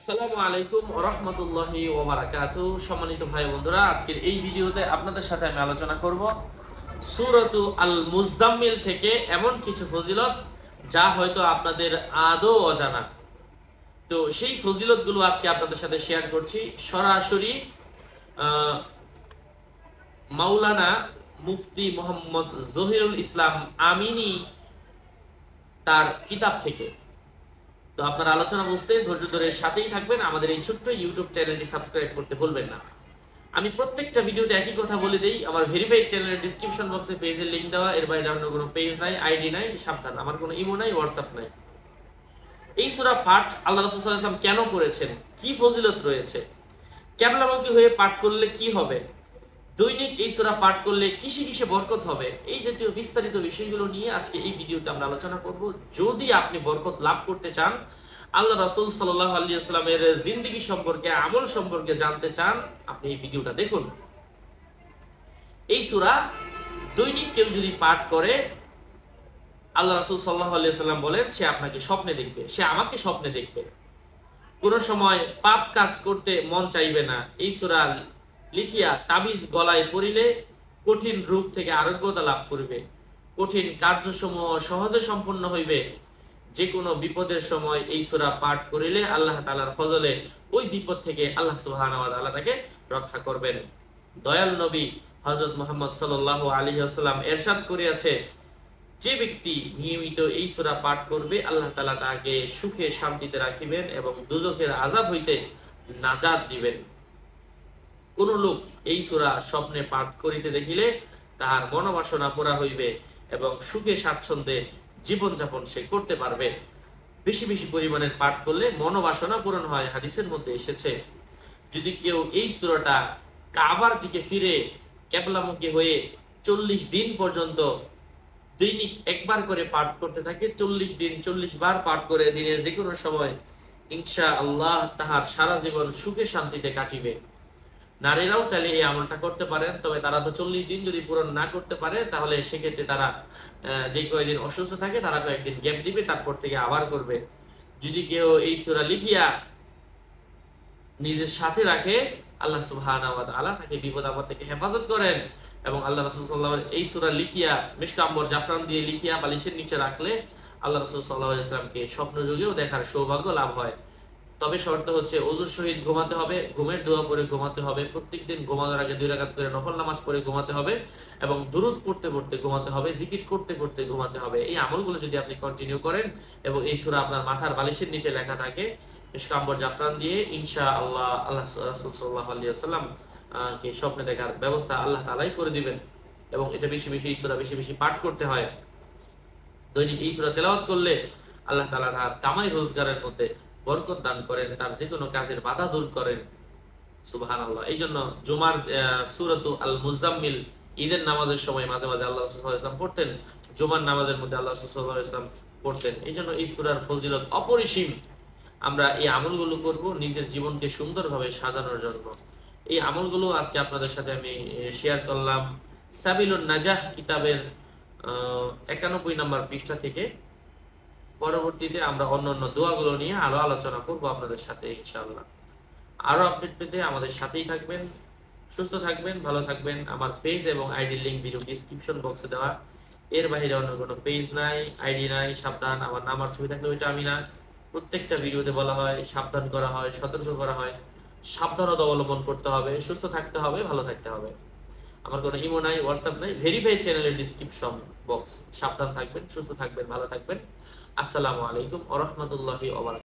আসসালামু আলাইকুম ওয়া রাহমাতুল্লাহি ওয়া বারাকাতুহু। সম্মানিত ভাই বন্ধুরা, আজকের এই ভিডিওতে আপনাদের সাথে আমি আলোচনা করব সূরাতু আল মুজাম্মিল থেকে এমন কিছু ফজিলত যা হয়তো আপনাদের আদৌ অজানা। তো সেই ফজিলতগুলো আজকে আপনাদের সাথে শেয়ার করছি সরাসরি মাওলানা মুফতি মোহাম্মদ জহিরুল ইসলাম আমিনী তার কিতাব থেকে। তো আপনার আলোচনা বুঝতে ধৈর্য ধরে সাথেই থাকবেন। আমাদের এই ছোট্ট ইউটিউব চ্যানেলটি সাবস্ক্রাইব করতে ভুলবেন না। আমি প্রত্যেকটা ভিডিওতে একই কথা বলে দেই, আমার ভেরিফাইড চ্যানেলের ডিসক্রিপশন বক্সে পেজের লিংক দেওয়া, এর বাইরে অন্য কোনো পেজ নাই, আইডি নাই, সাবধান, আমার কোনো ইমো নাই, হোয়াটসঅ্যাপ নাই। এই সূরা পাঠ আল্লাহ রাসূল সাল্লাল্লাহু আলাইহি ওয়াসাল্লাম কেন করেছেন, কি ফজিলত রয়েছে, কিবলামুখী হয়ে পাঠ করলে কি হবে, দৈনিক এই সূরা পাঠ করলে কিসে কিসে বরকত হবে, এই জাতীয় বিস্তারিত বিষয়গুলো নিয়ে আজকে এই ভিডিওতে আমরা আলোচনা করব। যদি আপনি বরকত লাভ করতে চান, আল্লাহ রাসূল সাল্লাল্লাহু আলাইহি ওয়াসাল্লামের জিন্দেগি সম্পর্কে, আমল সম্পর্কে জানতে চান, আপনি এই ভিডিওটা দেখুন। এই সূরা দৈনিক কেউ যদি পাঠ করে, আল্লাহ রাসূল সাল্লাল্লাহু আলাইহি ওয়াসাল্লাম বলেন, সে আপনাকে স্বপ্নে দেখবে, সে আমাকে স্বপ্নে দেখবে। কোনো সময় পাপ কাজ করতে মন চাইবে না। এই সূরা লিখিয়া তাবিজ গলায় পরিলে কঠিন রোগ থেকে আরোগ্যতা লাভ করবে, কঠিন কার্যসমূহ সহজে সম্পন্ন হইবে। যে কোনো বিপদের সময় এই সূরা পাঠ করিলে আল্লাহ তাআলার ফজলে ওই বিপদ থেকে আল্লাহ সুবহানাহু ওয়া তাআলা তাকে রক্ষা করবেন। দয়াল নবী হযরত মুহাম্মদ সাল্লাল্লাহু আলাইহি ওয়াসাল্লাম ইরশাদ করিয়াছে, যে ব্যক্তি নিয়মিত এই সূরা পাঠ করবে, আল্লাহ তাআলা তাকে সুখে শান্তিতে রাখিবেন এবং দুজখের আযাব হইতে নাজাত দিবেন। কোন লোক এই সূরা স্বপ্নে পাঠ করিতে দেখিলে তাহার মনোবাসনা পুরা হইবে এবং সুখে স্বাচ্ছন্দ্যে জীবনযাপন সে করতে পারবে। বেশি বেশি পরিমাণের পাঠ করলে মনোবাসনা পূরণ হয়, হাদিসের মধ্যে এসেছে। যদি কেউ এই সূরাটা কাবার দিকে ফিরে কিবলামুখী হয়ে 40 দিন পর্যন্ত দৈনিক একবার করে পাঠ করতে থাকে, 40 দিন 40 বার পাঠ করে দিনের যে কোনো সময়, ইনশাআল্লাহ তাহার সারা জীবন সুখে শান্তিতে কাটিবে। নারীরাও চাইলে এই আমলটা করতে পারেন, তবে তারা তো 40 দিন যদি পূরণ না করতে পারে, তাহলে সেক্ষেত্রে তারা যে কয়েকদিন অসুস্থ থাকে তারা কয়েকদিন গ্যাপ দিবে, তারপর থেকে আবার করবে। যদি কেউ এই সূরা লিখিয়া নিজের সাথে রাখে, আল্লাহ সুবহানাহু ওয়া তাআলা তাকে বিপদ আপদ থেকে হেফাজত করেন। এবং আল্লাহ রাসূল সাল্লাল্লাহু আলাইহি ওয়াসাল্লাম এই সূরা লিখিয়া মিশকাম্বর জাফরান দিয়ে লিখিয়া বালিশের নিচে রাখলে আল্লাহ রাসূল সাল্লাল্লাহু আলাইহি ওয়াসাল্লামকে স্বপ্ন যুগেও দেখার সৌভাগ্য লাভ হয়। তবে শর্ত হচ্ছে ওযুর সহিত ঘুমাতে হবে, ঘুমের দোয়া পড়ে ঘুমাতে হবে, প্রত্যেকদিন ঘুমানোর আগে 2 রাকাত করে নফল নামাজ পড়ে ঘুমাতে হবে এবং দুরূদ পড়তে পড়তে ঘুমাতে হবে, জিকির করতে করতে ঘুমাতে হবে। এই আমলগুলো যদি আপনি কন্টিনিউ করেন এবং এই সূরা আপনার মাথার বালিশের নিচে লেখা থাকে মিশকাম্বর জাফরান দিয়ে, ইনশাআল্লাহ আল্লাহ রাসূল সাল্লাল্লাহু আলাইহি ওয়াসাল্লাম কে স্বপ্নে দেখার ব্যবস্থা আল্লাহ তাআলাই করে দিবেন। এবং এটা বেশি বেশি এই সূরা বেশি বেশি পাঠ করতে হয়। দৈনিক এই সূরা তেলাওয়াত করলে আল্লাহ তাআলা তার কামাই রোজগারের মধ্যে বরকত দান করেন, তার যে কোনো কাজের বাধা দূর করেন। সুবহানাল্লাহ। এই জন্য জুমার সূরাতু আল মুজাম্মিল ঈদের নামাজের সময় মাঝে মাঝে আল্লাহ রাসূল সাল্লাল্লাহু আলাইহি ওয়াসাল্লাম পড়তেন, জুমার নামাজের মধ্যে আল্লাহ রাসূল সাল্লাল্লাহু আলাইহি ওয়াসাল্লাম পড়তেন। এই জন্য এই সূরার ফজিলত অপরিসীম। আমরা এই আমলগুলো করব নিজের জীবনকে সুন্দরভাবে সাজানোর জন্য। এই আমলগুলো আজকে আপনাদের সাথে আমি শেয়ার করলাম সাবিলুন নাজাহ কিতাবের 91 নম্বর পৃষ্ঠা থেকে। পরবর্তীতে আমরা অন্যান্য দোয়াগুলো নিয়ে আরো আলোচনা করব আপনাদের সাথে ইনশাআল্লাহ। আরো আপডেট পেতে আমাদের সাথেই থাকবেন। সুস্থ থাকবেন, ভালো থাকবেন। আমার পেজ এবং আইডি লিংক ভিডিও ডিসক্রিপশন বক্সে দেওয়া, এর বাইরে অন্য কোনো পেজ নাই, আইডি নাই, সাবধান। আমার নাম আর ছবি থাকলে ওইটা আমি না। প্রত্যেকটা ভিডিওতে বলা হয়, সাবধান করা হয়, সতর্ক করা হয়। সাবধানতা অবলম্বন করতে হবে, সুস্থ থাকতে হবে, ভালো থাকতে হবে। আমার কোনো ইমো নাই, হোয়াটসঅ্যাপ নাই, ভেরিফাইড চ্যানেলের ডিসক্রিপশন বক্স। সাবধান থাকবেন, সুস্থ থাকবেন, ভালো থাকবেন। আসসালামু আলাইকুম ওয়া রাহমাতুল্লাহি ওয়া বারাকাতুহু।